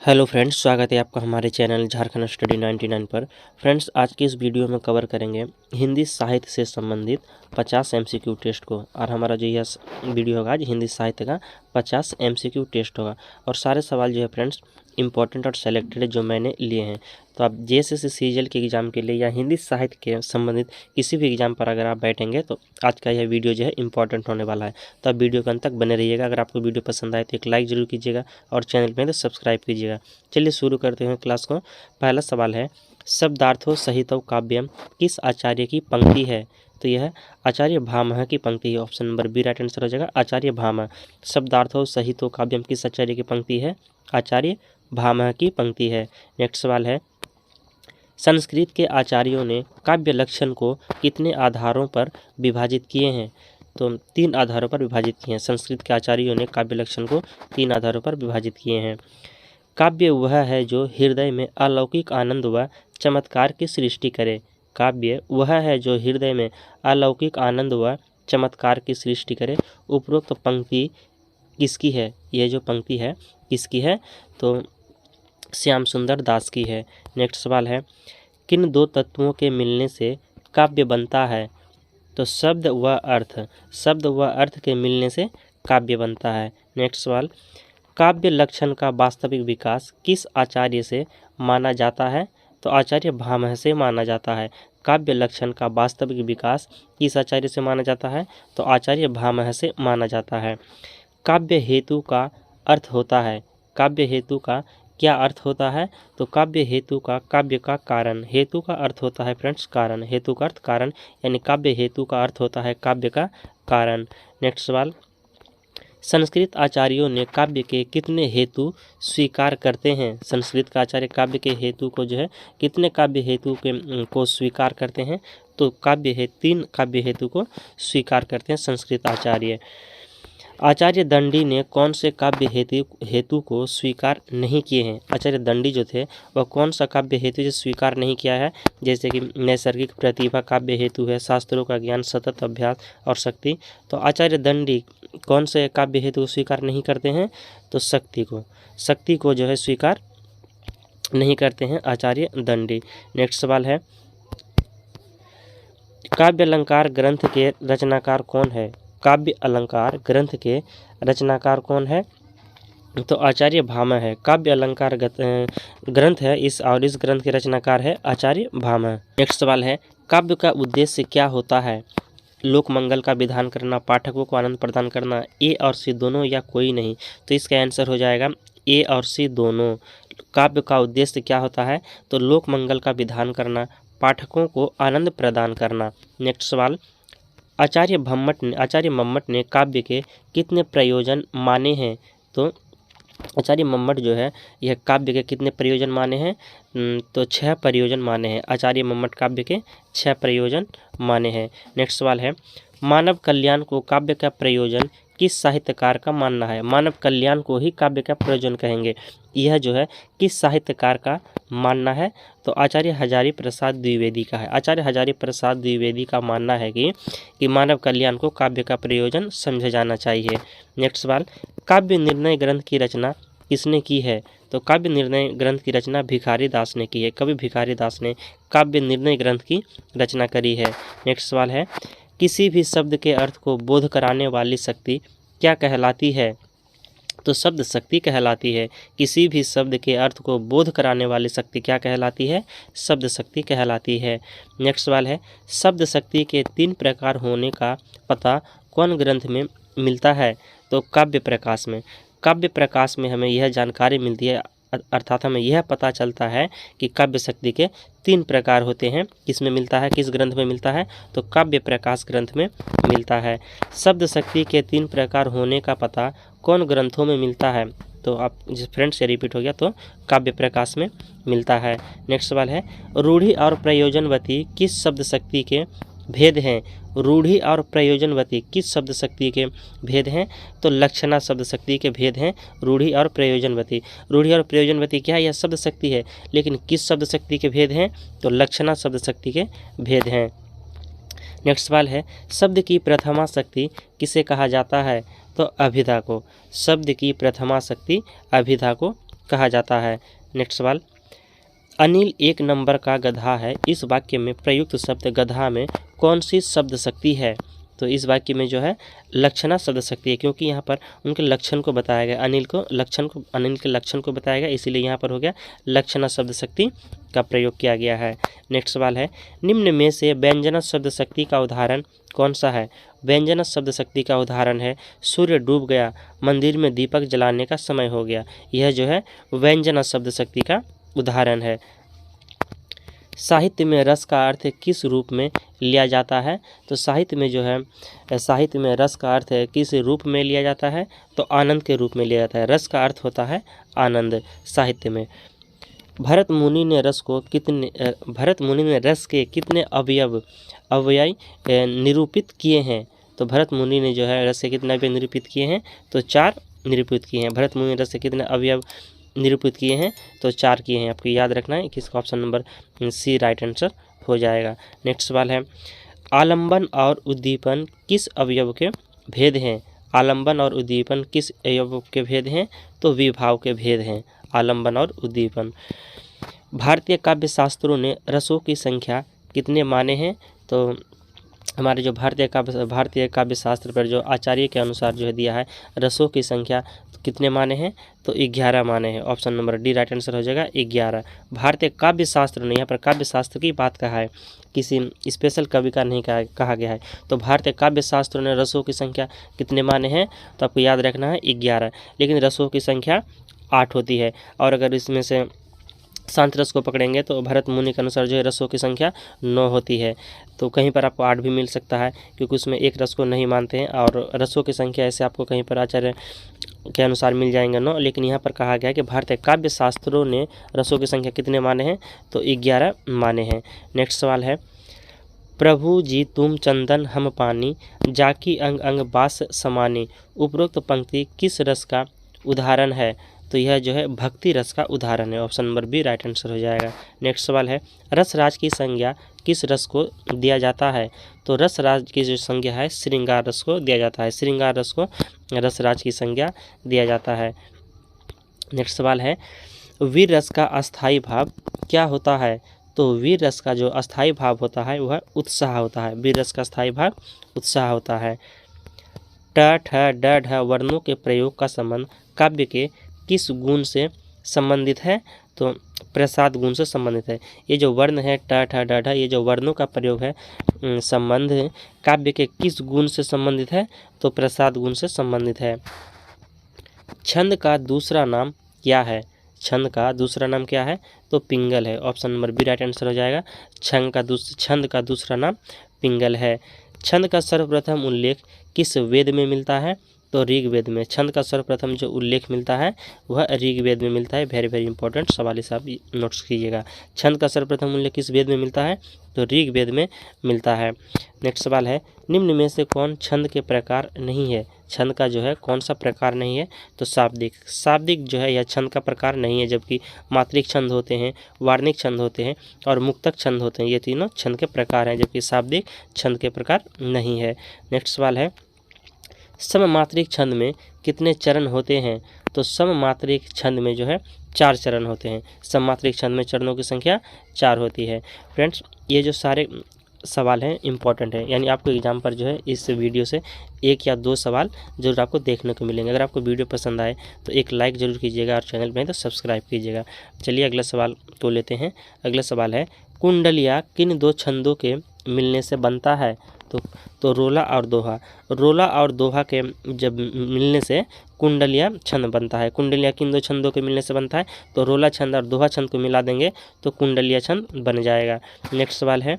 Hello friends, स्वागत है आपका हमारे चैनल झारखंड स्टडी 99 पर। फ्रेंड्स, आज की इस वीडियो में कवर करेंगे हिंदी साहित्य से संबंधित 50 एमसीक्यू टेस्ट को। और हमारा जो यह वीडियो होगा आज हिंदी साहित्य का 50 एमसीक्यू टेस्ट होगा। और सारे सवाल जो है फ्रेंड्स इंपॉर्टेंट और सेलेक्टेड जो मैंने लिए हैं। तो आप जेएसएससी सीजीएल के एग्ज़ाम के लिए या हिंदी साहित्य के संबंधित किसी भी एग्ज़ाम पर अगर आप बैठेंगे तो आज का यह वीडियो जो है इंपॉर्टेंट होने वाला है। तो आप वीडियो के अंत तक बने रहिएगा। अगर आपको वीडियो पसंद आए तो एक लाइक ज़रूर कीजिएगा और चैनल में तो सब्सक्राइब कीजिएगा। चलिए शुरू करते हैं क्लास को। पहला सवाल है, शब्दार्थो सहितौ काव्यम किस आचार्य की पंक्ति है? तो यह आचार्य भामह की पंक्ति है। Option number B right answer हो जाएगा, आचार्य भामह। शब्दार्थो सहितौ काव्यम किस आचार्य की पंक्ति है? आचार्य भामह की पंक्ति है। नेक्स्ट सवाल है, संस्कृत के आचार्यों ने काव्य लक्षण को कितने आधारों पर विभाजित किए हैं? तो 3 आधारों पर विभाजित किए हैं। संस्कृत के आचार्यों ने काव्य लक्षण को 3 आधारों पर विभाजित किए हैं। काव्य वह है जो हृदय में अलौकिक आनंद व चमत्कार की सृष्टि करे। काव्य वह है जो हृदय में अलौकिक आनंद व चमत्कार की सृष्टि करे। उपरोक्त पंक्ति किसकी है? यह जो पंक्ति है किसकी है? तो श्याम सुंदर दास की है। नेक्स्ट सवाल है, किन 2 तत्वों के मिलने से काव्य बनता है? तो शब्द व अर्थ। शब्द व अर्थ के मिलने से काव्य बनता है। नेक्स्ट सवाल, काव्य लक्षण का वास्तविक विकास किस आचार्य से माना जाता है? तो आचार्य भामह से माना जाता है। काव्य लक्षण का वास्तविक विकास किस आचार्य से माना जाता है? तो आचार्य भामह से माना जाता है। काव्य हेतु का अर्थ होता है। काव्य हेतु का क्या अर्थ होता है? तो काव्य हेतु का काव्य का कारण। हेतु का अर्थ होता है फ्रेंड्स कारण। हेतु का अर्थ कारण, यानी काव्य हेतु का अर्थ होता है काव्य का कारण। नेक्स्ट सवाल, संस्कृत आचार्यों ने काव्य के कितने हेतु स्वीकार करते हैं? संस्कृत का आचार्य काव्य के हेतु को जो है कितने काव्य हेतु के को स्वीकार करते हैं? तो 3 काव्य हेतु को स्वीकार करते हैं संस्कृत आचार्य। आचार्य दंडी ने कौन से काव्य हेतु को स्वीकार नहीं किए हैं? आचार्य दंडी जो थे वह कौन सा काव्य हेतु स्वीकार नहीं किया है? जैसे कि नैसर्गिक प्रतिभा काव्य हेतु है, शास्त्रों का ज्ञान, सतत अभ्यास और शक्ति। तो आचार्य दंडी कौन से काव्य हेतु को स्वीकार नहीं करते हैं? तो शक्ति को जो है स्वीकार नहीं करते हैं आचार्य दंडी। नेक्स्ट सवाल है, काव्य अलंकार ग्रंथ के रचनाकार कौन है? काव्य अलंकार ग्रंथ के रचनाकार कौन है? तो आचार्य भामह है। काव्य अलंकार ग्रंथ है इस ग्रंथ के रचनाकार है आचार्य भामह। नेक्स्ट सवाल है, काव्य का उद्देश्य क्या होता है? लोक मंगल का विधान करना, पाठकों को आनंद प्रदान करना, ए और सी दोनों या कोई नहीं? तो इसका आंसर हो जाएगा ए और सी दोनों। काव्य का उद्देश्य क्या होता है? तो लोक मंगल का विधान करना, पाठकों को आनंद प्रदान करना। नेक्स्ट सवाल, आचार्य मम्मट ने काव्य के कितने प्रयोजन माने हैं? तो आचार्य मम्मट जो है यह काव्य के कितने प्रयोजन माने हैं? तो 6 प्रयोजन माने हैं। आचार्य मम्मट काव्य के 6 प्रयोजन माने हैं। नेक्स्ट सवाल है, मानव कल्याण को काव्य का प्रयोजन किस साहित्यकार का मानना है? मानव कल्याण को ही काव्य का प्रयोजन कहेंगे। यह जो है किस साहित्यकार का मानना है? तो आचार्य हजारी प्रसाद द्विवेदी का है। आचार्य हजारी प्रसाद द्विवेदी का मानना है कि मानव कल्याण को काव्य का प्रयोजन समझा जाना चाहिए। नेक्स्ट सवाल, काव्य निर्णय ग्रंथ की रचना किसने की है? तो काव्य निर्णय ग्रंथ की रचना भिखारी दास ने की है। कवि भिखारी दास ने काव्य निर्णय ग्रंथ की रचना करी है। नेक्स्ट सवाल है, किसी भी शब्द के अर्थ को बोध कराने वाली शक्ति क्या कहलाती है? तो शब्द शक्ति कहलाती है। किसी भी शब्द के अर्थ को बोध कराने वाली शक्ति क्या कहलाती है? शब्द शक्ति कहलाती है। नेक्स्ट सवाल है, शब्द शक्ति के 3 प्रकार होने का पता कौन ग्रंथ में मिलता है? तो काव्य प्रकाश में। काव्य प्रकाश में हमें यह जानकारी मिलती है, अर्थात हमें यह पता चलता है कि काव्य शक्ति के 3 प्रकार होते हैं। किस में मिलता है, किस ग्रंथ में मिलता है? तो काव्य प्रकाश ग्रंथ में मिलता है। शब्द शक्ति के 3 प्रकार होने का पता कौन ग्रंथों में मिलता है? तो आप जिस फ्रेंड्स से रिपीट हो गया, तो काव्य प्रकाश में मिलता है। नेक्स्ट सवाल है, रूढ़ि और प्रयोजनवती किस शब्द शक्ति के भेद हैं? रूढ़ि और प्रयोजनवती किस शब्द शक्ति के भेद हैं? तो लक्षणा शब्द शक्ति के भेद हैं रूढ़ि और प्रयोजनवती। रूढ़ि और प्रयोजनवती क्या है? यह शब्द शक्ति है, लेकिन किस शब्द शक्ति के भेद हैं? तो लक्षणा शब्द शक्ति के भेद हैं। नेक्स्ट सवाल है, शब्द की प्रथमा शक्ति किसे कहा जाता है? तो अभिधा को। शब्द की प्रथमा शक्ति अभिधा को कहा जाता है। नेक्स्ट सवाल, अनिल एक नंबर का गधा है, इस वाक्य में प्रयुक्त शब्द गधा में कौन सी शब्द शक्ति है? तो इस वाक्य में जो है लक्षणा शब्द शक्ति है, क्योंकि यहाँ पर उनके लक्षण को बताया गया, अनिल के लक्षण को बताया गया, इसीलिए यहाँ पर हो गया लक्षणा शब्द शक्ति का प्रयोग किया गया है। नेक्स्ट सवाल है, निम्न में से व्यंजना शब्द शक्ति का उदाहरण कौन सा है? व्यंजना शब्द शक्ति का उदाहरण है सूर्य डूब गया, मंदिर में दीपक जलाने का समय हो गया। यह जो है व्यंजना शब्द शक्ति का उदाहरण है। साहित्य में रस का अर्थ किस रूप में लिया जाता है? तो साहित्य में जो है साहित्य में रस का अर्थ किस रूप में लिया जाता है? तो आनंद के रूप में लिया जाता है। रस का अर्थ होता है आनंद साहित्य में। भरत मुनि ने रस के कितने अवयव निरूपित किए हैं? तो भरत मुनि ने जो है रस के कितने अवयव निरूपित किए हैं? तो 4 निरूपित किए हैं। भरत मुनि ने रस के कितने अवयव निरूपित किए हैं? तो 4 किए हैं। आपको याद रखना है, किसका option number C right answer हो जाएगा। नेक्स्ट सवाल है, आलंबन और उद्दीपन किस अवयव के भेद हैं? आलंबन और उद्दीपन किस अवयव के भेद हैं? तो विभाव के भेद हैं आलंबन और उद्दीपन। भारतीय काव्य शास्त्रों ने रसों की संख्या कितने माने हैं? तो हमारे जो भारतीय काव्य शास्त्र पर जो आचार्य के अनुसार जो है दिया है, रसों की संख्या कितने माने हैं? तो 11 माने हैं। Option number D right answer हो जाएगा 11। भारतीय काव्य शास्त्र ने, यहाँ पर काव्य शास्त्र की बात कहा है, किसी स्पेशल कवि का नहीं कहा गया है। तो भारतीय काव्य शास्त्र ने रसों की संख्या कितने माने हैं? तो आपको याद रखना है 11, लेकिन रसों की संख्या 8 होती है। और अगर इसमें से शांत रस को पकड़ेंगे तो भरत मुनि के अनुसार जो है रसों की संख्या 9 होती है। तो कहीं पर आपको 8 भी मिल सकता है, क्योंकि उसमें एक रस को नहीं मानते हैं। और रसों की संख्या ऐसे आपको कहीं पर आचार्य के अनुसार मिल जाएंगे 9, लेकिन यहाँ पर कहा गया है कि भारतीय काव्य शास्त्रों ने रसों की संख्या कितने माने हैं? तो 11 माने हैं। नेक्स्ट सवाल है, प्रभु जी तुम चंदन हम पानी, जाकी अंग अंग बास समानी। उपरोक्त पंक्ति किस रस का उदाहरण है? तो यह जो है भक्ति रस का उदाहरण है। Option number B right answer हो जाएगा। नेक्स्ट सवाल है, रसराज की संज्ञा किस रस को दिया जाता है? तो रसराज की जो संज्ञा है श्रृंगार रस को दिया जाता है। श्रृंगार रस को रसराज की संज्ञा दिया जाता है। नेक्स्ट सवाल है, वीर रस का अस्थायी भाव क्या होता है? तो वीर रस का जो अस्थायी भाव होता है वह उत्साह होता है। वीर रस का अस्थायी भाव उत्साह होता है। ट ठ ड ढ वर्णों के प्रयोग का संबंध काव्य के किस गुण से संबंधित है? तो प्रसाद गुण से संबंधित है। ये जो वर्ण है ट ठ ड ढ, ये जो वर्णों का प्रयोग है संबंध काव्य के किस गुण से संबंधित है? तो प्रसाद गुण से संबंधित है। छंद का दूसरा नाम क्या है? छंद का दूसरा नाम क्या है? तो पिंगल है। Option number B right answer हो जाएगा। छंद का दूसरा नाम पिंगल है। छंद का सर्वप्रथम उल्लेख किस वेद में मिलता है? तो ऋग्वेद में। छंद का सर्वप्रथम जो उल्लेख मिलता है वह ऋग्वेद में मिलता है। वेरी वेरी इंपॉर्टेंट सवाल, इसे आप नोट्स कीजिएगा। छंद का सर्वप्रथम उल्लेख किस वेद में मिलता है? तो ऋग्वेद में मिलता है। नेक्स्ट सवाल है, निम्न में से कौन छंद के प्रकार नहीं है? छंद का जो है कौन सा प्रकार नहीं है? तो शाब्दिक। शाब्दिक जो है यह छंद का प्रकार नहीं है, जबकि मात्रिक छंद होते हैं, वार्णिक छंद होते हैं और मुक्तक छंद होते हैं। ये तीनों छंद के प्रकार हैं, जबकि शाब्दिक छंद के प्रकार नहीं है। नेक्स्ट सवाल है, सममात्रिक छंद में कितने चरण होते हैं? तो सममात्रिक छंद में जो है 4 चरण होते हैं। सममात्रिक छंद में चरणों की संख्या 4 होती है। फ्रेंड्स, ये जो सारे सवाल हैं इंपॉर्टेंट है, यानी आपको एग्जाम पर जो है इस वीडियो से 1 या 2 सवाल जरूर आपको देखने को मिलेंगे। अगर आपको वीडियो पसंद आए तो एक लाइक ज़रूर कीजिएगा और चैनल में तो सब्सक्राइब कीजिएगा। चलिए अगला सवाल को लेते हैं। अगला सवाल है, कुंडलिया किन 2 छंदों के मिलने से बनता है? तो रोला और दोहा। रोला और दोहा के जब मिलने से कुंडलिया छंद बनता है। कुंडलिया किन 2 छंदों के मिलने से बनता है? तो रोला छंद और दोहा छंद को मिला देंगे तो कुंडलिया छंद बन जाएगा। नेक्स्ट सवाल है,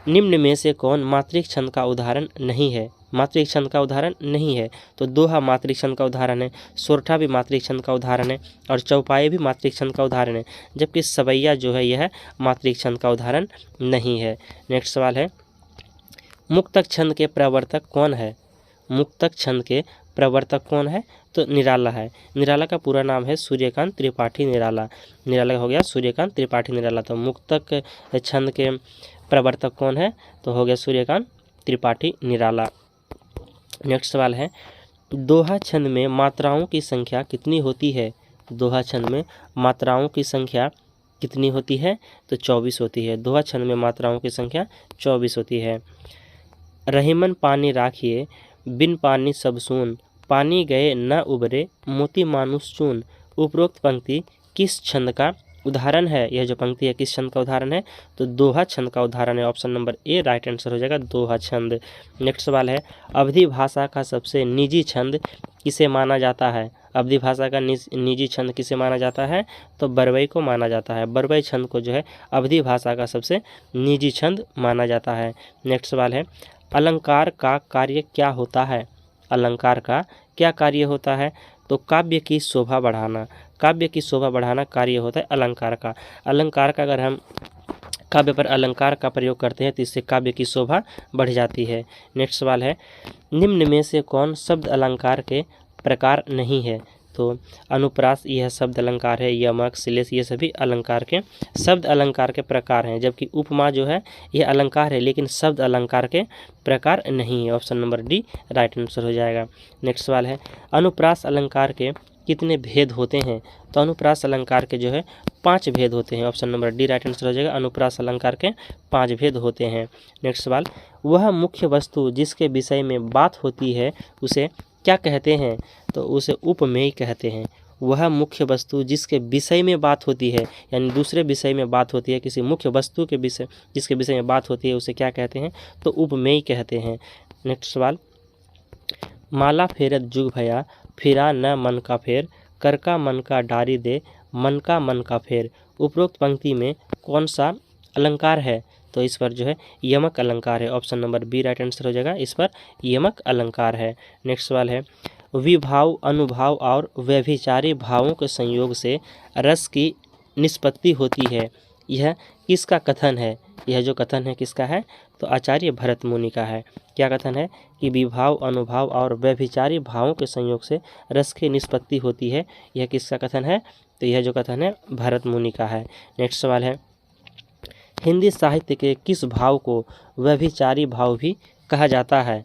निम्न में से कौन मात्रिक छंद का उदाहरण नहीं है? मात्रिक छंद का उदाहरण नहीं है। तो दोहा मात्रिक छंद का उदाहरण है, सोरठा भी मात्रिक छंद का उदाहरण है और चौपाई भी मात्रिक छंद का उदाहरण है, जबकि सवैया जो है यह मात्रिक छंद का उदाहरण नहीं है। नेक्स्ट सवाल है, मुक्तक छंद के प्रवर्तक कौन है? मुक्तक छंद के प्रवर्तक कौन है? तो निराला है। निराला का पूरा नाम है सूर्यकांत त्रिपाठी निराला। निराला हो गया सूर्यकांत त्रिपाठी निराला। तो मुक्तक छंद के प्रवर्तक कौन है? तो हो गया सूर्यकांत त्रिपाठी निराला। नेक्स्ट सवाल है, दोहा छंद में मात्राओं की संख्या कितनी होती है? दोहा छंद में मात्राओं की संख्या कितनी होती है? तो 24 होती है। दोहा छंद में मात्राओं की संख्या 24 होती है। रहीमन पानी राखिए, बिन पानी सब सून, पानी गए न उबरे, मोती मानुष चून। उपरोक्त पंक्ति किस छंद का उदाहरण है? यह जो पंक्ति है किस छंद का उदाहरण है? तो दोहा छंद का उदाहरण है। Option number A right answer हो जाएगा, दोहा छंद। नेक्स्ट सवाल है, अवधी भाषा का सबसे निजी छंद किसे माना जाता है? अवधी भाषा का निजी छंद किसे माना जाता है? तो बरवई को माना जाता है। बरवई छंद को जो है अवधी भाषा का सबसे निजी छंद माना जाता है। नेक्स्ट सवाल है, अलंकार का कार्य क्या होता है? अलंकार का क्या कार्य होता है? तो काव्य की शोभा बढ़ाना। काव्य की शोभा बढ़ाना कार्य होता है अलंकार का। अलंकार का अगर हम काव्य पर अलंकार का प्रयोग करते हैं तो इससे काव्य की शोभा बढ़ जाती है। नेक्स्ट सवाल है, निम्न में से कौन शब्द अलंकार के प्रकार नहीं है? तो अनुप्रास यह शब्द अलंकार है, यमक, श्लेष ये सभी अलंकार के शब्द अलंकार के प्रकार हैं, जबकि उपमा जो है यह अलंकार है लेकिन शब्द अलंकार के प्रकार नहीं है। Option number D right answer हो जाएगा। नेक्स्ट सवाल है, अनुप्रास अलंकार के कितने भेद होते हैं? तो अनुप्रास अलंकार के जो है 5 भेद होते हैं। Option number D right answer हो जाएगा, अनुप्रास अलंकार के 5 भेद होते हैं। नेक्स्ट सवाल, वह मुख्य वस्तु जिसके विषय में बात होती है उसे क्या कहते हैं? तो उसे उपमेय कहते हैं। वह मुख्य वस्तु जिसके विषय में बात होती है, यानी दूसरे विषय में बात होती है, किसी मुख्य वस्तु के विषय जिसके विषय में बात होती है उसे क्या कहते हैं? तो उपमेय कहते हैं। नेक्स्ट सवाल, माला फेरत जुग भया, फिरा न मन का फेर, कर का मन का डारी दे, मन का मन का फेर। उपरोक्त पंक्ति में कौन सा अलंकार है? तो इस पर जो है यमक अलंकार है। Option number B right answer हो जाएगा, इस पर यमक अलंकार है। नेक्स्ट सवाल है, विभाव, अनुभाव और व्यभिचारी भावों के संयोग से रस की निष्पत्ति होती है, यह किसका कथन है? यह जो कथन है किसका है? तो आचार्य भरत मुनि का है। क्या कथन है? कि विभाव, अनुभाव और व्यभिचारी भावों के संयोग से रस की निष्पत्ति होती है, यह किसका कथन है? तो यह जो कथन है भरत मुनि का है। नेक्स्ट सवाल है, हिंदी साहित्य के किस भाव को व्यभिचारी भाव भी कहा जाता है?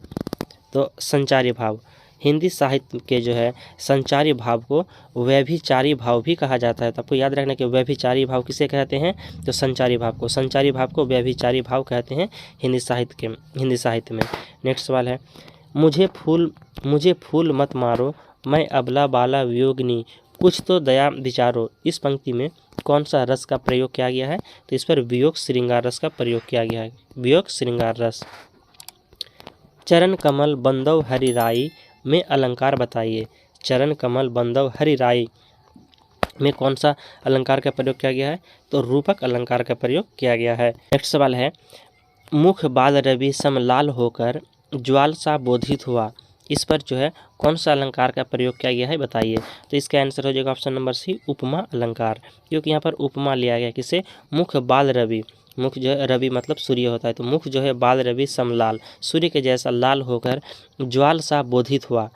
तो संचारी भाव। हिंदी साहित्य के जो है संचारी भाव को व्यभिचारी भाव भी कहा जाता है। तो आपको याद रखना कि व्यभिचारी भाव किसे कहते हैं? तो संचारी भाव को। संचारी भाव को व्यभिचारी भाव कहते हैं हिंदी साहित्य में। नेक्स्ट सवाल है, मुझे फूल मत मारो, मैं अबला बाला वियोगिनी, कुछ तो दया विचारो। इस पंक्ति में कौन सा रस का प्रयोग किया गया है? तो इस पर वियोग श्रृंगार रस का प्रयोग किया गया है, वियोग श्रृंगार रस। चरण कमल बंदव हरि राई में अलंकार बताइए। चरण कमल बंदव हरि राई में कौन सा अलंकार का प्रयोग किया गया है? तो रूपक अलंकार का प्रयोग किया गया है। नेक्स्ट सवाल है, मुख बाल रवि सम लाल होकर ज्वाल सा बोधित हुआ, इस पर जो है कौन सा अलंकार का प्रयोग किया गया है बताइए। तो इसका आंसर हो जाएगा ऑप्शन नंबर सी, उपमा अलंकार, क्योंकि यहाँ पर उपमा लिया गया किसे? मुख बाल रवि। मुख जो है रवि मतलब सूर्य होता है, तो मुख जो है बाल रवि समलाल, सूर्य के जैसा लाल होकर ज्वाल सा बोधित हुआ,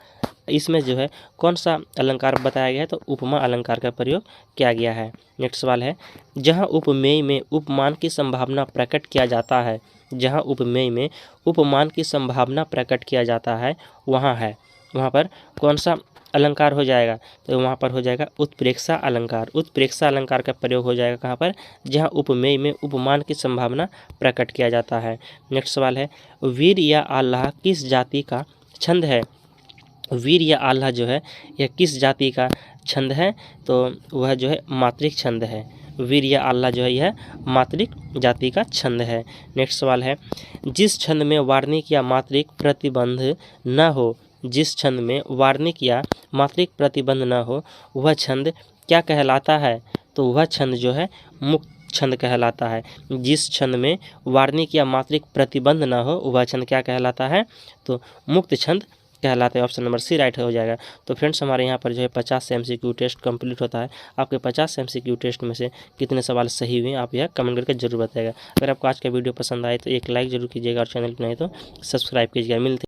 इसमें जो है कौन सा अलंकार बताया गया है? तो उपमा अलंकार का प्रयोग किया गया है। नेक्स्ट सवाल है, जहाँ उपमेय में उपमान की संभावना प्रकट किया जाता है, जहाँ उपमेय में उपमान की संभावना प्रकट किया जाता है वहाँ पर कौन सा अलंकार हो जाएगा? तो वहाँ पर हो जाएगा उत्प्रेक्षा अलंकार। उत्प्रेक्षा अलंकार का प्रयोग हो जाएगा कहाँ पर? जहाँ उपमेय में उपमान की संभावना प्रकट किया जाता है। नेक्स्ट सवाल है, वीर या आल्हा किस जाति का छंद है? वीर या आल्हा जो है यह किस जाति का छंद है? तो वह जो है मात्रिक छंद है। वीर या आल्हा जो है यह मात्रिक जाति का छंद है। नेक्स्ट सवाल है, जिस छंद में वार्णिक या मात्रिक प्रतिबंध न हो, जिस छंद में वार्णिक या मात्रिक प्रतिबंध न हो वह छंद क्या कहलाता है? तो वह छंद जो है मुक्त छंद कहलाता है। जिस छंद में वार्णिक या मात्रिक प्रतिबंध न हो वह छंद क्या कहलाता है? तो मुक्त छंद कहलाता है। ऑप्शन नंबर सी राइट हो जाएगा। तो फ्रेंड्स हमारे यहाँ पर जो है 50 से MCQ टेस्ट कंप्लीट होता है। आपके 50 MCQ टेस्ट में से कितने सवाल सही हुए आप यह कमेंट करके जरूर बताएगा। अगर आपको आज का वीडियो पसंद आए तो एक लाइक जरूर कीजिएगा और चैनल पर नहीं तो सब्सक्राइब कीजिएगा। मिलते